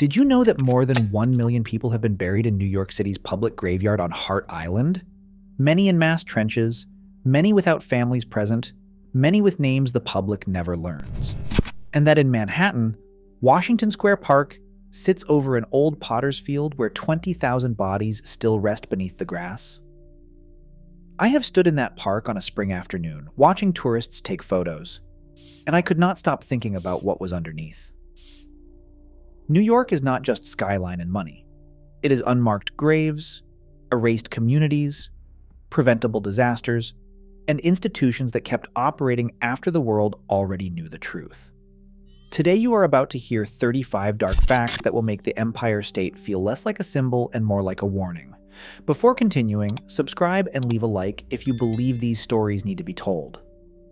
Did you know that more than 1 million people have been buried in New York City's public graveyard on Hart Island? Many in mass trenches, many without families present, many with names the public never learns. And that in Manhattan, Washington Square Park sits over an old potter's field where 20,000 bodies still rest beneath the grass. I have stood in that park on a spring afternoon, watching tourists take photos, and I could not stop thinking about what was underneath. New York is not just skyline and money. It is unmarked graves, erased communities, preventable disasters, and institutions that kept operating after the world already knew the truth. Today you are about to hear 35 dark facts that will make the Empire State feel less like a symbol and more like a warning. Before continuing, subscribe and leave a like if you believe these stories need to be told.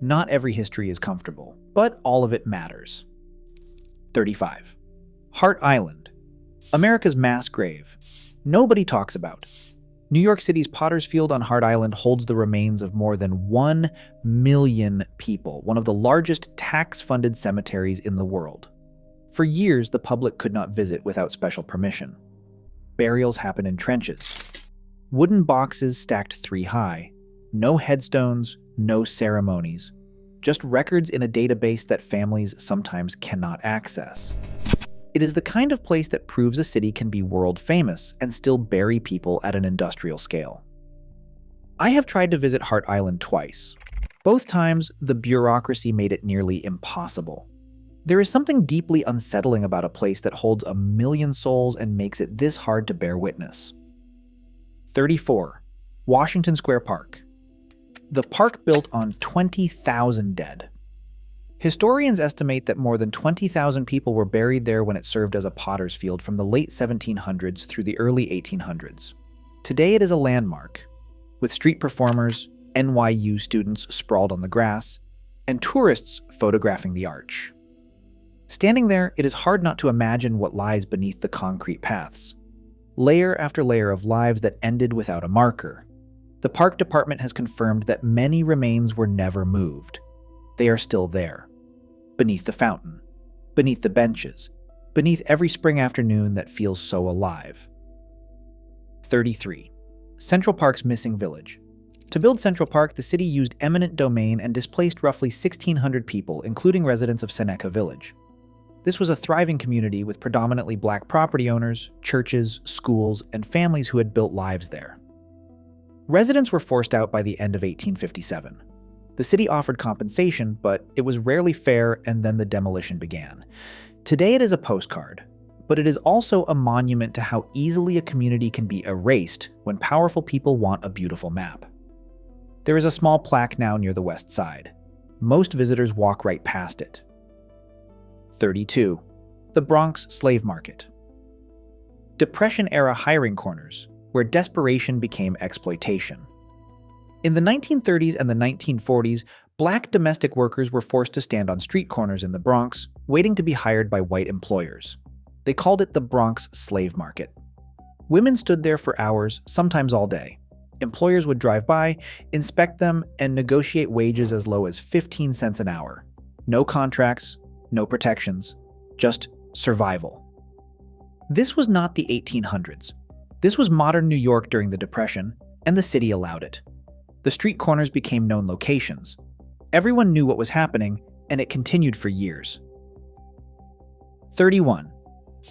Not every history is comfortable, but all of it matters. 35. Hart Island, America's mass grave. Nobody talks about. New York City's Potter's Field on Hart Island holds the remains of more than 1 million people, one of the largest tax-funded cemeteries in the world. For years, the public could not visit without special permission. Burials happen in trenches. Wooden boxes stacked 3 high. No headstones, no ceremonies. Just records in a database that families sometimes cannot access. It is the kind of place that proves a city can be world famous and still bury people at an industrial scale. I have tried to visit Hart Island twice. Both times, the bureaucracy made it nearly impossible. There is something deeply unsettling about a place that holds 1 million souls and makes it this hard to bear witness. 34. Washington Square Park. The park built on 20,000 dead. Historians estimate that more than 20,000 people were buried there when it served as a potter's field from the late 1700s through the early 1800s. Today it is a landmark, with street performers, NYU students sprawled on the grass, and tourists photographing the arch. Standing there, it is hard not to imagine what lies beneath the concrete paths. Layer after layer of lives that ended without a marker. The park department has confirmed that many remains were never moved. They are still there. Beneath the fountain, beneath the benches, beneath every spring afternoon that feels so alive. 33. Central Park's missing village. To build Central Park, the city used eminent domain and displaced roughly 1,600 people, including residents of Seneca Village. This was a thriving community with predominantly black property owners, churches, schools, and families who had built lives there. Residents were forced out by the end of 1857. The city offered compensation, but it was rarely fair, and then the demolition began. Today it is a postcard, but it is also a monument to how easily a community can be erased when powerful people want a beautiful map. There is a small plaque now near the west side. Most visitors walk right past it. 32. The Bronx Slave Market. Depression-era hiring corners, where desperation became exploitation. In the 1930s and the 1940s, black domestic workers were forced to stand on street corners in the Bronx, waiting to be hired by white employers. They called it the Bronx Slave Market. Women stood there for hours, sometimes all day. Employers would drive by, inspect them, and negotiate wages as low as 15 cents an hour. No contracts, no protections, just survival. This was not the 1800s. This was modern New York during the Depression, and the city allowed it. The street corners became known locations. Everyone knew what was happening, and it continued for years. 31.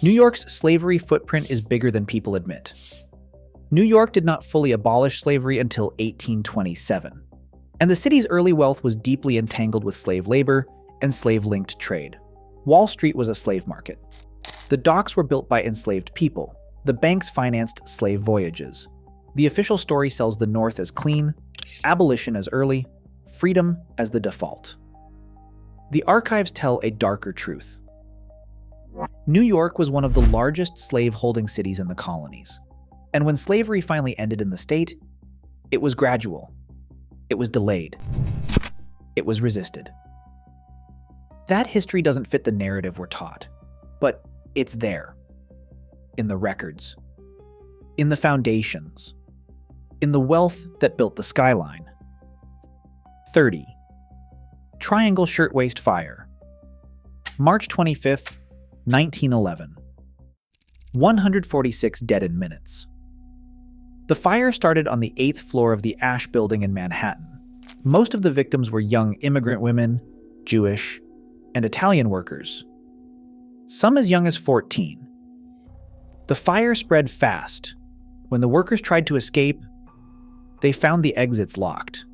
New York's slavery footprint is bigger than people admit. New York did not fully abolish slavery until 1827, and the city's early wealth was deeply entangled with slave labor and slave-linked trade. Wall Street was a slave market. The docks were built by enslaved people. The banks financed slave voyages. The official story sells the North as clean, abolition as early, freedom as the default. The archives tell a darker truth. New York was one of the largest slave-holding cities in the colonies. And when slavery finally ended in the state, it was gradual. It was delayed. It was resisted. That history doesn't fit the narrative we're taught, but it's there. In the records. In the foundations. In the wealth that built the skyline. 30. Triangle Shirtwaist Fire. March 25th, 1911. 146 dead in minutes. The fire started on the 8th floor of the Ash Building in Manhattan. Most of the victims were young immigrant women, Jewish, and Italian workers, some as young as 14. The fire spread fast. When the workers tried to escape, they found the exits locked.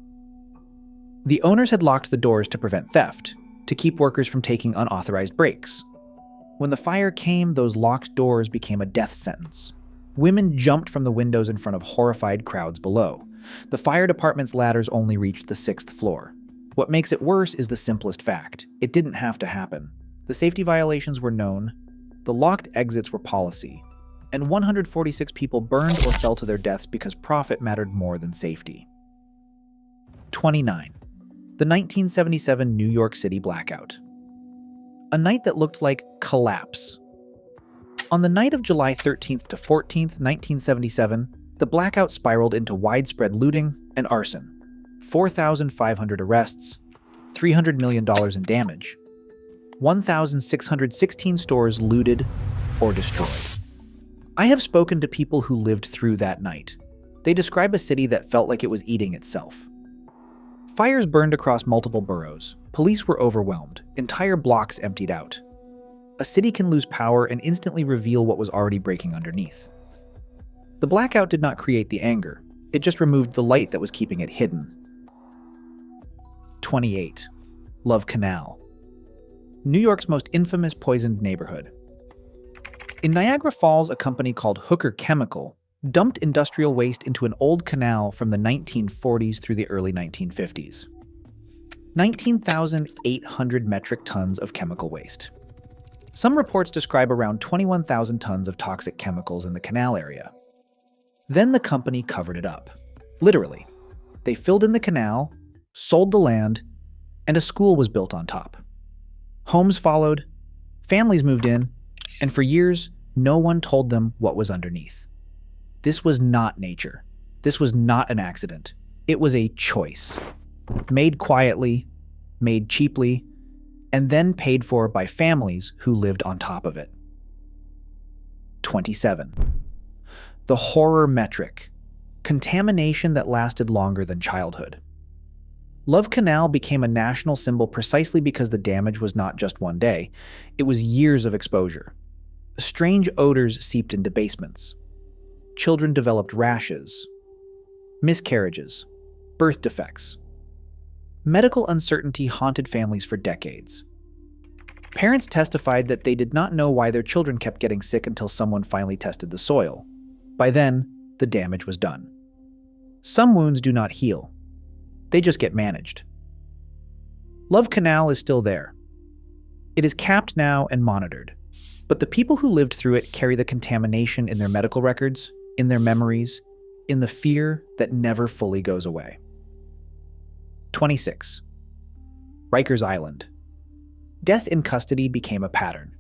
The owners had locked the doors to prevent theft, to keep workers from taking unauthorized breaks. When the fire came, those locked doors became a death sentence. Women jumped from the windows in front of horrified crowds below. The fire department's ladders only reached the 6th floor. What makes it worse is the simplest fact. It didn't have to happen. The safety violations were known, the locked exits were policy, and 146 people burned or fell to their deaths because profit mattered more than safety. 29. The 1977 New York City blackout. A night that looked like collapse. On the night of July 13th to 14th, 1977, the blackout spiraled into widespread looting and arson. 4,500 arrests, $300 million in damage, 1,616 stores looted or destroyed. I have spoken to people who lived through that night. They describe a city that felt like it was eating itself. Fires burned across multiple boroughs. Police were overwhelmed. Entire blocks emptied out. A city can lose power and instantly reveal what was already breaking underneath. The blackout did not create the anger. It just removed the light that was keeping it hidden. 28. Love Canal. New York's most infamous poisoned neighborhood. In Niagara Falls, a company called Hooker Chemical dumped industrial waste into an old canal from the 1940s through the early 1950s. 19,800 metric tons of chemical waste. Some reports describe around 21,000 tons of toxic chemicals in the canal area. Then the company covered it up. Literally. They filled in the canal, sold the land, and a school was built on top. Homes followed, families moved in, and for years, no one told them what was underneath. This was not nature. This was not an accident. It was a choice. Made quietly, made cheaply, and then paid for by families who lived on top of it. 27. The horror metric. Contamination that lasted longer than childhood. Love Canal became a national symbol precisely because the damage was not just one day, it was years of exposure. Strange odors seeped into basements. Children developed rashes, miscarriages, birth defects. Medical uncertainty haunted families for decades. Parents testified that they did not know why their children kept getting sick until someone finally tested the soil. By then, the damage was done. Some wounds do not heal. They just get managed. Love Canal is still there. It is capped now and monitored. But the people who lived through it carry the contamination in their medical records, in their memories, in the fear that never fully goes away. 26. Rikers Island. Death in custody became a pattern.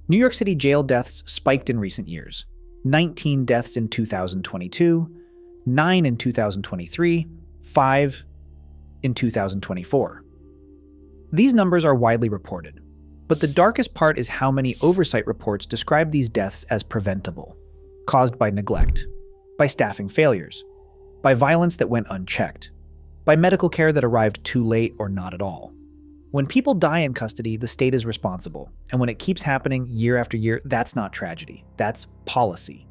New York City jail deaths spiked in recent years. 19 deaths in 2022, 9 in 2023, 5 in 2024. These numbers are widely reported, but the darkest part is how many oversight reports describe these deaths as preventable, caused by neglect, by staffing failures, by violence that went unchecked, by medical care that arrived too late or not at all. When people die in custody, the state is responsible, and when it keeps happening year after year, that's not tragedy, that's policy.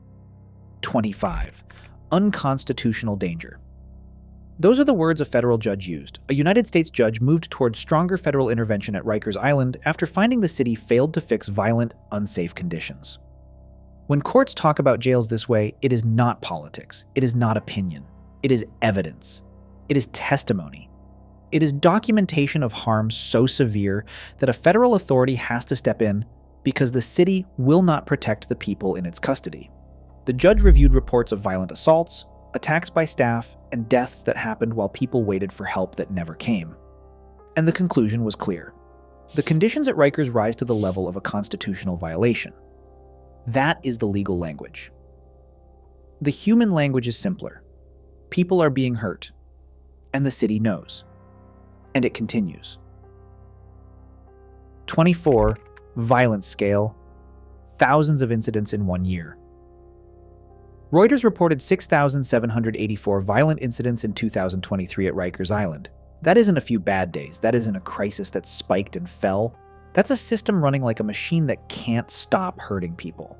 25. Unconstitutional danger. Those are the words a federal judge used. A United States judge moved towards stronger federal intervention at Rikers Island after finding the city failed to fix violent, unsafe conditions. When courts talk about jails this way, it is not politics. It is not opinion. It is evidence. It is testimony. It is documentation of harm so severe that a federal authority has to step in because the city will not protect the people in its custody. The judge reviewed reports of violent assaults, attacks by staff, and deaths that happened while people waited for help that never came. And the conclusion was clear. The conditions at Rikers rise to the level of a constitutional violation. That is the legal language. The human language is simpler. People are being hurt, and the city knows. And it continues. 24. Violence scale. thousands of incidents in 1 year. Reuters reported 6,784 violent incidents in 2023 at Rikers Island. That isn't a few bad days. That isn't a crisis that spiked and fell. That's a system running like a machine that can't stop hurting people.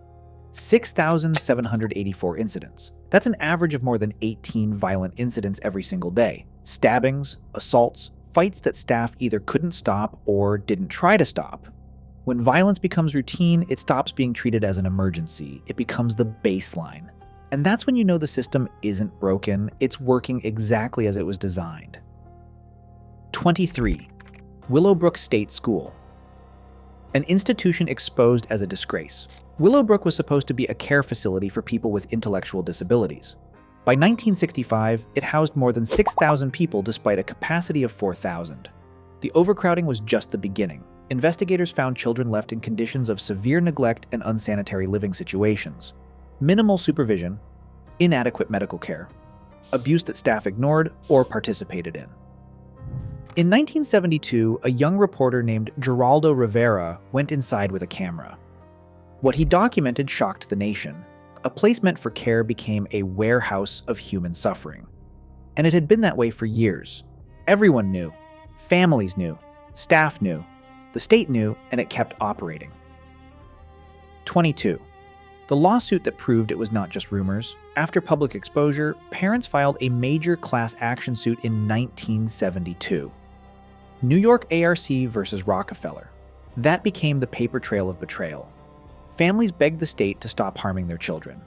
6,784 incidents. That's an average of more than 18 violent incidents every single day. Stabbings, assaults, fights that staff either couldn't stop or didn't try to stop. When violence becomes routine, it stops being treated as an emergency. It becomes the baseline. And that's when you know the system isn't broken, it's working exactly as it was designed. 23. Willowbrook State School. An institution exposed as a disgrace. Willowbrook was supposed to be a care facility for people with intellectual disabilities. By 1965, it housed more than 6,000 people despite a capacity of 4,000. The overcrowding was just the beginning. Investigators found children left in conditions of severe neglect and unsanitary living situations. Minimal supervision, inadequate medical care, abuse that staff ignored or participated in. In 1972, a young reporter named Geraldo Rivera went inside with a camera. What he documented shocked the nation. A place meant for care became a warehouse of human suffering. And it had been that way for years. Everyone knew. Families knew. Staff knew. The state knew, and it kept operating. 22. The lawsuit that proved it was not just rumors. After public exposure, parents filed a major class action suit in 1972. New York ARC versus Rockefeller. That became the paper trail of betrayal. Families begged the state to stop harming their children.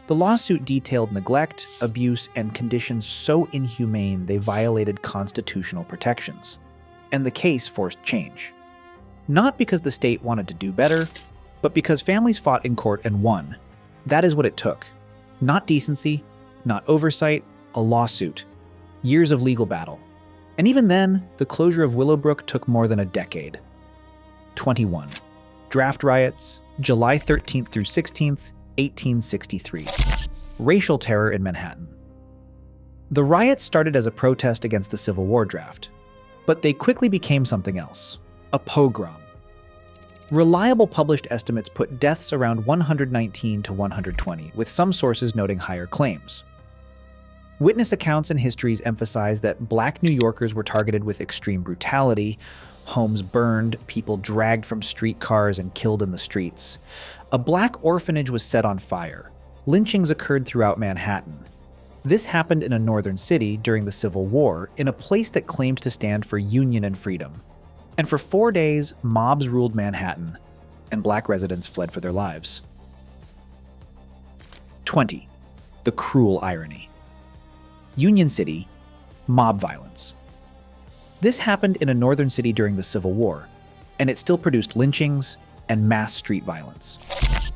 The lawsuit detailed neglect, abuse, and conditions so inhumane they violated constitutional protections. And the case forced change. Not because the state wanted to do better, but because families fought in court and won. That is what it took. Not decency, not oversight, a lawsuit. Years of legal battle. And even then, the closure of Willowbrook took more than a decade. 21. Draft riots, July 13th through 16th, 1863. Racial terror in Manhattan. The riots started as a protest against the Civil War draft, but they quickly became something else, a pogrom. Reliable published estimates put deaths around 119 to 120, with some sources noting higher claims. Witness accounts and histories emphasize that Black New Yorkers were targeted with extreme brutality, homes burned, people dragged from streetcars and killed in the streets. A Black orphanage was set on fire. Lynchings occurred throughout Manhattan. This happened in a northern city during the Civil War, in a place that claimed to stand for union and freedom. And for 4 days, mobs ruled Manhattan, and Black residents fled for their lives. 20. The cruel irony. Union City, mob violence. This happened in a northern city during the Civil War, and it still produced lynchings and mass street violence.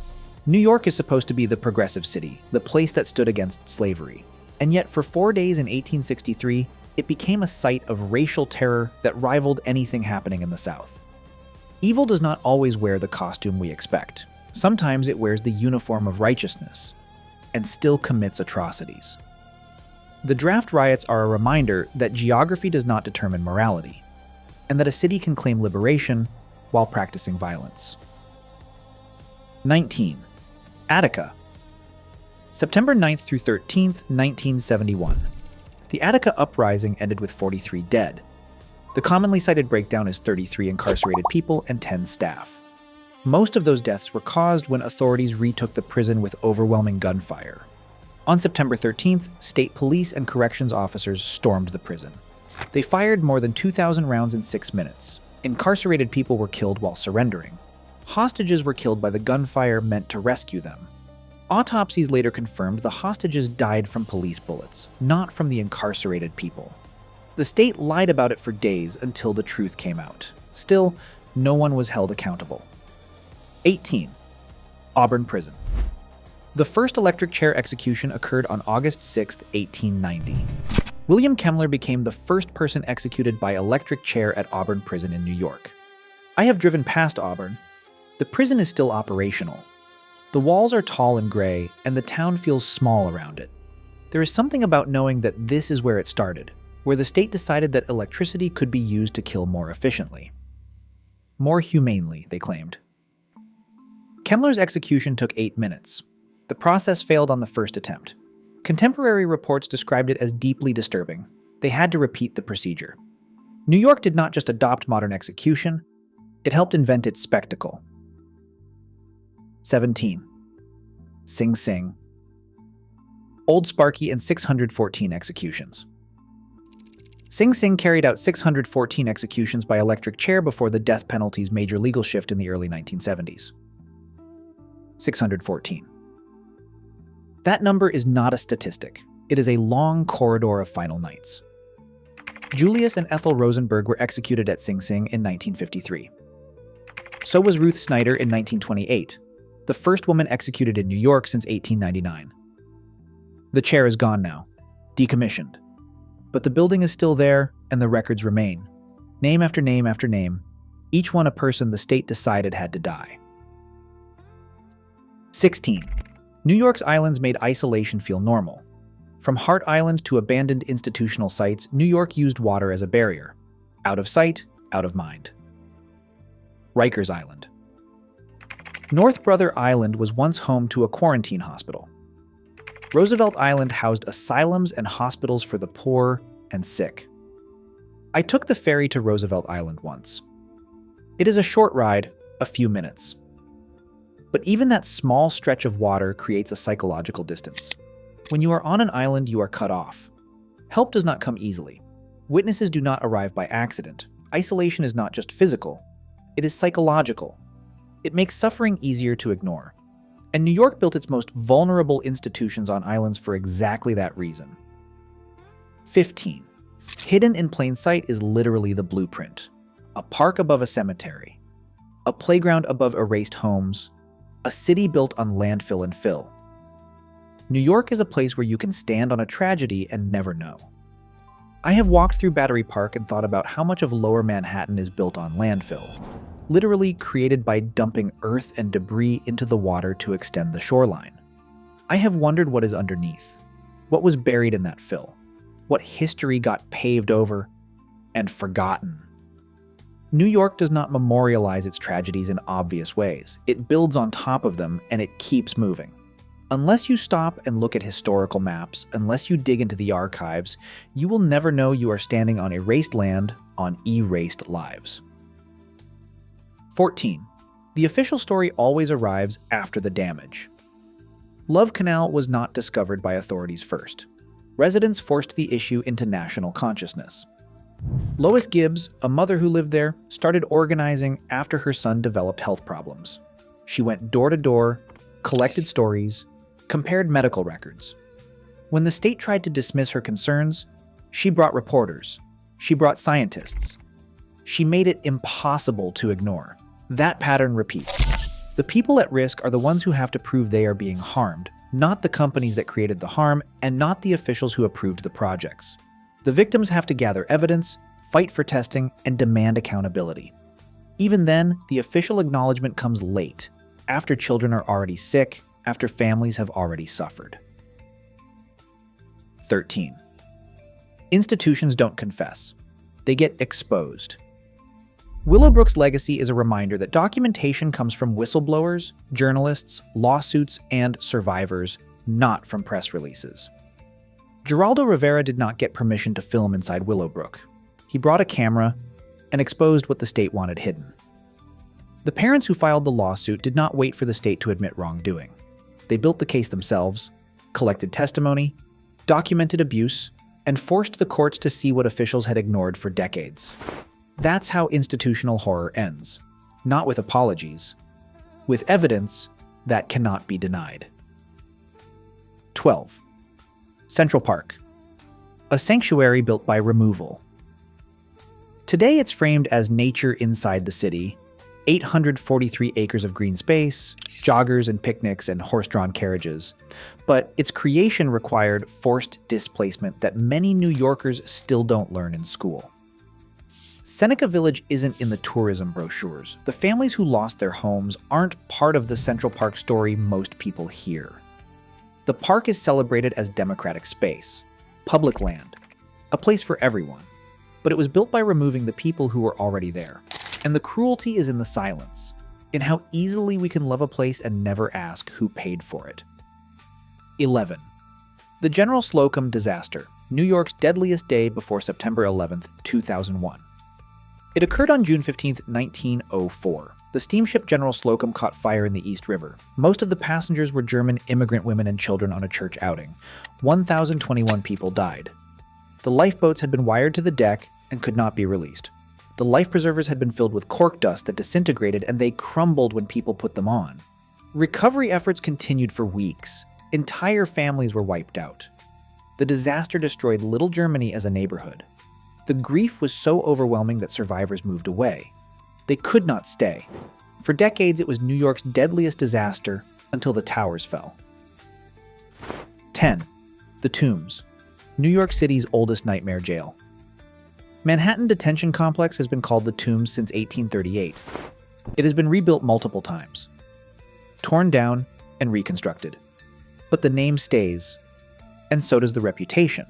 New York is supposed to be the progressive city, the place that stood against slavery. And yet for 4 days in 1863, it became a site of racial terror that rivaled anything happening in the South. Evil does not always wear the costume we expect. Sometimes it wears the uniform of righteousness, and still commits atrocities. The draft riots are a reminder that geography does not determine morality, and that a city can claim liberation while practicing violence. 19. Attica. September 9th through 13th, 1971. The Attica uprising ended with 43 dead. The commonly cited breakdown is 33 incarcerated people and 10 staff. Most of those deaths were caused when authorities retook the prison with overwhelming gunfire. On September 13th, state police and corrections officers stormed the prison. They fired more than 2,000 rounds in 6 minutes. Incarcerated people were killed while surrendering. Hostages were killed by the gunfire meant to rescue them. Autopsies later confirmed the hostages died from police bullets, not from the incarcerated people. The state lied about it for days until the truth came out. Still, no one was held accountable. 18. Auburn Prison. The first electric chair execution occurred on August 6, 1890. William Kemmler became the first person executed by electric chair at Auburn Prison in New York. I have driven past Auburn. The prison is still operational. The walls are tall and gray, and the town feels small around it. There is something about knowing that this is where it started, where the state decided that electricity could be used to kill more efficiently. More humanely, they claimed. Kemmler's execution took 8 minutes. The process failed on the first attempt. Contemporary reports described it as deeply disturbing. They had to repeat the procedure. New York did not just adopt modern execution, it helped invent its spectacle. 17. Sing Sing. Old Sparky and 614 executions. Sing Sing carried out 614 executions by electric chair before the death penalty's major legal shift in the early 1970s. 614. That number is not a statistic. It is a long corridor of final nights. Julius and Ethel Rosenberg were executed at Sing Sing in 1953. So was Ruth Snyder in 1928, the first woman executed in New York since 1899. The chair is gone now, decommissioned. But the building is still there, and the records remain. Name after name after name, each one a person the state decided had to die. 16. New York's islands made isolation feel normal. From Hart Island to abandoned institutional sites, New York used water as a barrier. Out of sight, out of mind. Rikers Island. North Brother Island was once home to a quarantine hospital. Roosevelt Island housed asylums and hospitals for the poor and sick. I took the ferry to Roosevelt Island once. It is a short ride, a few minutes. But even that small stretch of water creates a psychological distance. When you are on an island, you are cut off. Help does not come easily. Witnesses do not arrive by accident. Isolation is not just physical, it is psychological. It makes suffering easier to ignore. And New York built its most vulnerable institutions on islands for exactly that reason. 15. Hidden in plain sight is literally the blueprint. A park above a cemetery. A playground above erased homes. A city built on landfill and fill. New York is a place where you can stand on a tragedy and never know. I have walked through Battery Park and thought about how much of Lower Manhattan is built on landfill, literally created by dumping earth and debris into the water to extend the shoreline. I have wondered what is underneath, what was buried in that fill, what history got paved over and forgotten. New York does not memorialize its tragedies in obvious ways. It builds on top of them and it keeps moving. Unless you stop and look at historical maps, unless you dig into the archives, you will never know you are standing on erased land, on erased lives. 14. The official story always arrives after the damage. Love Canal was not discovered by authorities first. Residents forced the issue into national consciousness. Lois Gibbs, a mother who lived there, started organizing after her son developed health problems. She went door to door, collected stories, compared medical records. When the state tried to dismiss her concerns, she brought reporters. She brought scientists. She made it impossible to ignore. That pattern repeats. The people at risk are the ones who have to prove they are being harmed, not the companies that created the harm and not the officials who approved the projects. The victims have to gather evidence, fight for testing, and demand accountability. Even then, the official acknowledgement comes late, after children are already sick, after families have already suffered. 13. Institutions don't confess. They get exposed. Willowbrook's legacy is a reminder that documentation comes from whistleblowers, journalists, lawsuits, and survivors, not from press releases. Geraldo Rivera did not get permission to film inside Willowbrook. He brought a camera and exposed what the state wanted hidden. The parents who filed the lawsuit did not wait for the state to admit wrongdoing. They built the case themselves, collected testimony, documented abuse, and forced the courts to see what officials had ignored for decades. That's how institutional horror ends, not with apologies, with evidence that cannot be denied. 12. Central Park, a sanctuary built by removal. Today it's framed as nature inside the city, 843 acres of green space, joggers and picnics and horse-drawn carriages. But its creation required forced displacement that many New Yorkers still don't learn in school. Seneca Village isn't in the tourism brochures. The families who lost their homes aren't part of the Central Park story most people hear. The park is celebrated as democratic space, public land, a place for everyone. But it was built by removing the people who were already there. And the cruelty is in the silence. in how easily we can love a place and never ask who paid for it. 11. The General Slocum Disaster, New York's deadliest day before September 11, 2001. It occurred on June 15, 1904. The steamship General Slocum caught fire in the East River. Most of the passengers were German immigrant women and children on a church outing. 1,021 people died. The lifeboats had been wired to the deck and could not be released. The life preservers had been filled with cork dust that disintegrated, and they crumbled when people put them on. Recovery efforts continued for weeks. Entire families were wiped out. The disaster destroyed Little Germany as a neighborhood. The grief was so overwhelming that survivors moved away. They could not stay. For decades, it was New York's deadliest disaster until the towers fell. 10. The Tombs, New York City's oldest nightmare jail. Manhattan Detention Complex has been called the Tombs since 1838. It has been rebuilt multiple times, torn down and reconstructed. But the name stays, and so does the reputation.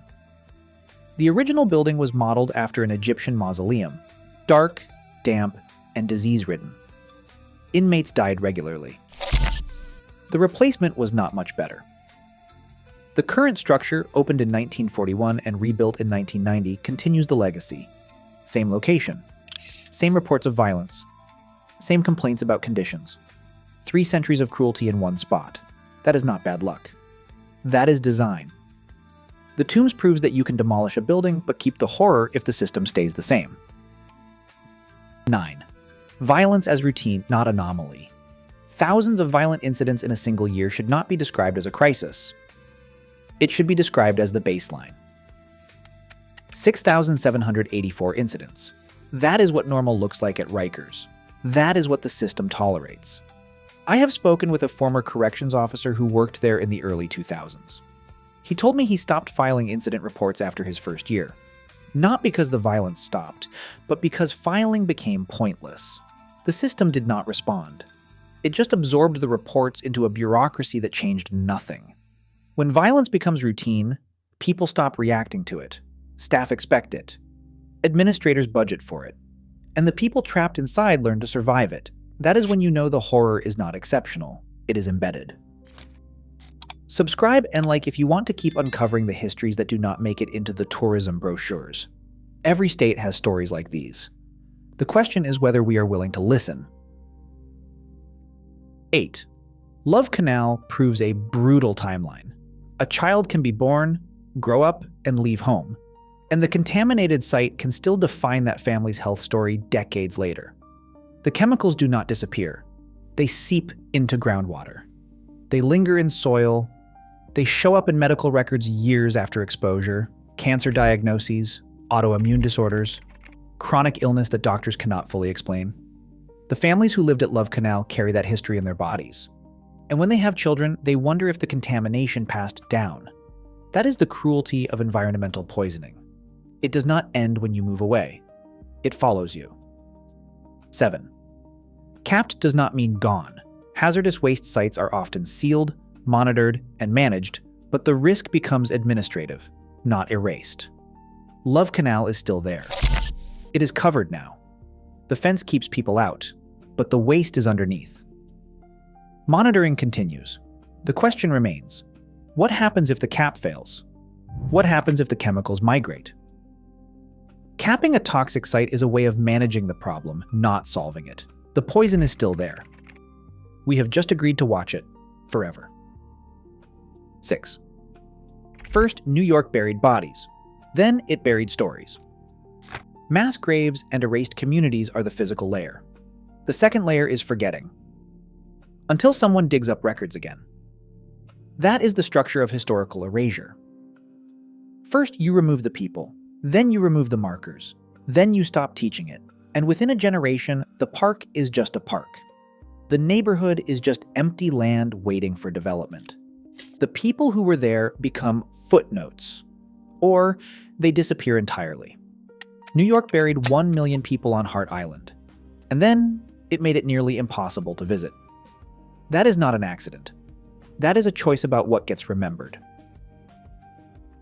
The original building was modeled after an Egyptian mausoleum, dark, damp, and disease-ridden. Inmates died regularly. The replacement was not much better. The current structure, opened in 1941 and rebuilt in 1990, continues the legacy. Same location, same reports of violence, same complaints about conditions. 3 centuries of cruelty in one spot. That is not bad luck. That is design. The Tombs proves that you can demolish a building but keep the horror if the system stays the same. 9. Violence as routine, not anomaly. Thousands of violent incidents in a single year should not be described as a crisis. It should be described as the baseline. 6,784 incidents. That is what normal looks like at Rikers. That is what the system tolerates. I have spoken with a former corrections officer who worked there in the early 2000s. He told me he stopped filing incident reports after his first year. Not because the violence stopped, but because filing became pointless. The system did not respond. It just absorbed the reports into a bureaucracy that changed nothing. When violence becomes routine, people stop reacting to it. Staff expect it. Administrators budget for it. And the people trapped inside learn to survive it. That is when you know the horror is not exceptional. It is embedded. Subscribe and like if you want to keep uncovering the histories that do not make it into the tourism brochures. Every state has stories like these. The question is whether we are willing to listen. 8. Love Canal proves a brutal timeline. A child can be born, grow up, and leave home. And the contaminated site can still define that family's health story decades later. The chemicals do not disappear. They seep into groundwater. They linger in soil. They show up in medical records years after exposure, cancer diagnoses, autoimmune disorders, chronic illness that doctors cannot fully explain. The families who lived at Love Canal carry that history in their bodies. And when they have children, they wonder if the contamination passed down. That is the cruelty of environmental poisoning. It does not end when you move away. It follows you. 7. Capped does not mean gone. Hazardous waste sites are often sealed, monitored, and managed, but the risk becomes administrative, not erased. Love Canal is still there. It is covered now. The fence keeps people out, but the waste is underneath. Monitoring continues. The question remains, what happens if the cap fails? What happens if the chemicals migrate? Capping a toxic site is a way of managing the problem, not solving it. The poison is still there. We have just agreed to watch it forever. 6. First, New York buried bodies. Then it buried stories. Mass graves and erased communities are the physical layer. The second layer is forgetting. Until someone digs up records again. That is the structure of historical erasure. First, you remove the people. Then you remove the markers. Then you stop teaching it. And within a generation, the park is just a park. The neighborhood is just empty land waiting for development. The people who were there become footnotes. Or they disappear entirely. New York buried 1 million people on Hart Island. And then it made it nearly impossible to visit. That is not an accident. That is a choice about what gets remembered.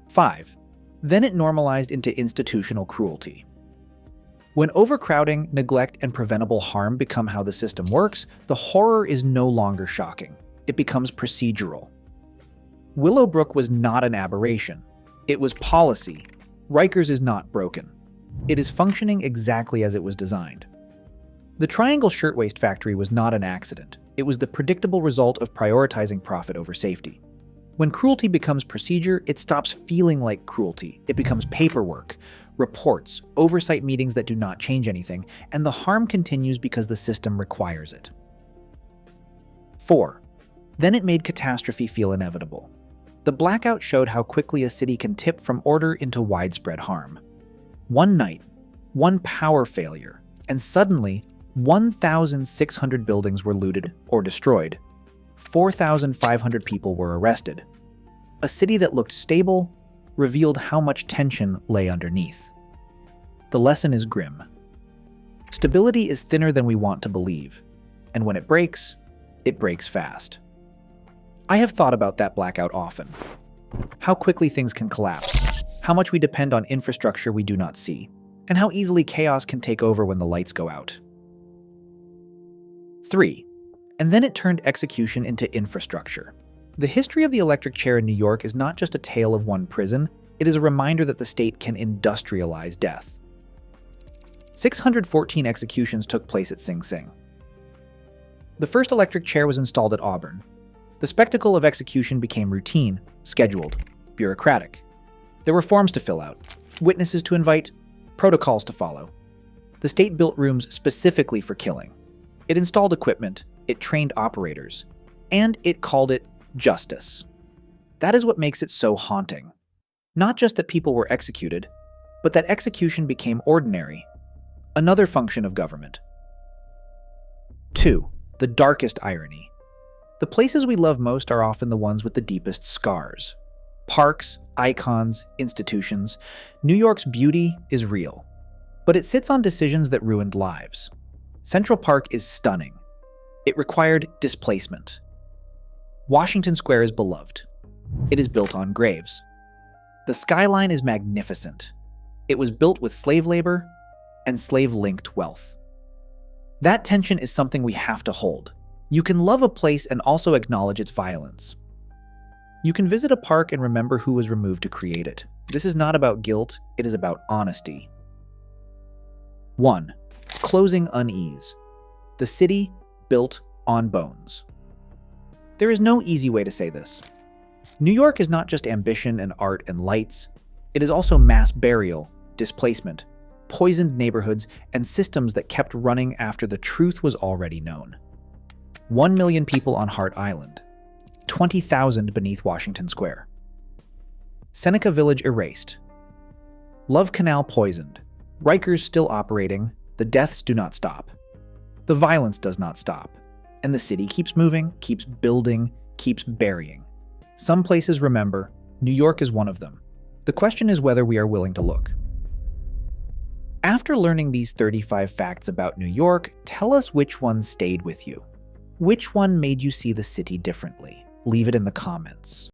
5. Then it normalized into institutional cruelty. When overcrowding, neglect, and preventable harm become how the system works, the horror is no longer shocking. It becomes procedural. Willowbrook was not an aberration. It was policy. Rikers is not broken. It is functioning exactly as it was designed. The Triangle Shirtwaist Factory was not an accident. It was the predictable result of prioritizing profit over safety. When cruelty becomes procedure, it stops feeling like cruelty. It becomes paperwork, reports, oversight meetings that do not change anything, and the harm continues because the system requires it. 4. Then it made catastrophe feel inevitable. The blackout showed how quickly a city can tip from order into widespread harm. One night, one power failure, and suddenly 1,600 buildings were looted or destroyed. 4,500 people were arrested. A city that looked stable revealed how much tension lay underneath. The lesson is grim. Stability is thinner than we want to believe, and when it breaks fast. I have thought about that blackout often. How quickly things can collapse, how much we depend on infrastructure we do not see, and how easily chaos can take over when the lights go out. 3. And then it turned execution into infrastructure. The history of the electric chair in New York is not just a tale of one prison, it is a reminder that the state can industrialize death. 614 executions took place at Sing Sing. The first electric chair was installed at Auburn. The spectacle of execution became routine, scheduled, bureaucratic. There were forms to fill out, witnesses to invite, protocols to follow. The state built rooms specifically for killing. It installed equipment, it trained operators, and it called it justice. That is what makes it so haunting. Not just that people were executed, but that execution became ordinary. Another function of government. 2. The darkest irony. The places we love most are often the ones with the deepest scars. Parks, icons, institutions. New York's beauty is real, but it sits on decisions that ruined lives. Central Park is stunning. It required displacement. Washington Square is beloved. It is built on graves. The skyline is magnificent. It was built with slave labor and slave-linked wealth. That tension is something we have to hold. You can love a place and also acknowledge its violence. You can visit a park and remember who was removed to create it. This is not about guilt, it is about honesty. 1. Closing unease. The city built on bones. There is no easy way to say this. New York is not just ambition and art and lights. It is also mass burial, displacement, poisoned neighborhoods, and systems that kept running after the truth was already known. 1 million people on Hart Island. 20,000 beneath Washington Square. Seneca Village erased. Love Canal poisoned. Rikers still operating. The deaths do not stop. The violence does not stop. And the city keeps moving, keeps building, keeps burying. Some places remember, New York is one of them. The question is whether we are willing to look. After learning these 35 facts about New York, tell us which one stayed with you. Which one made you see the city differently? Leave it in the comments.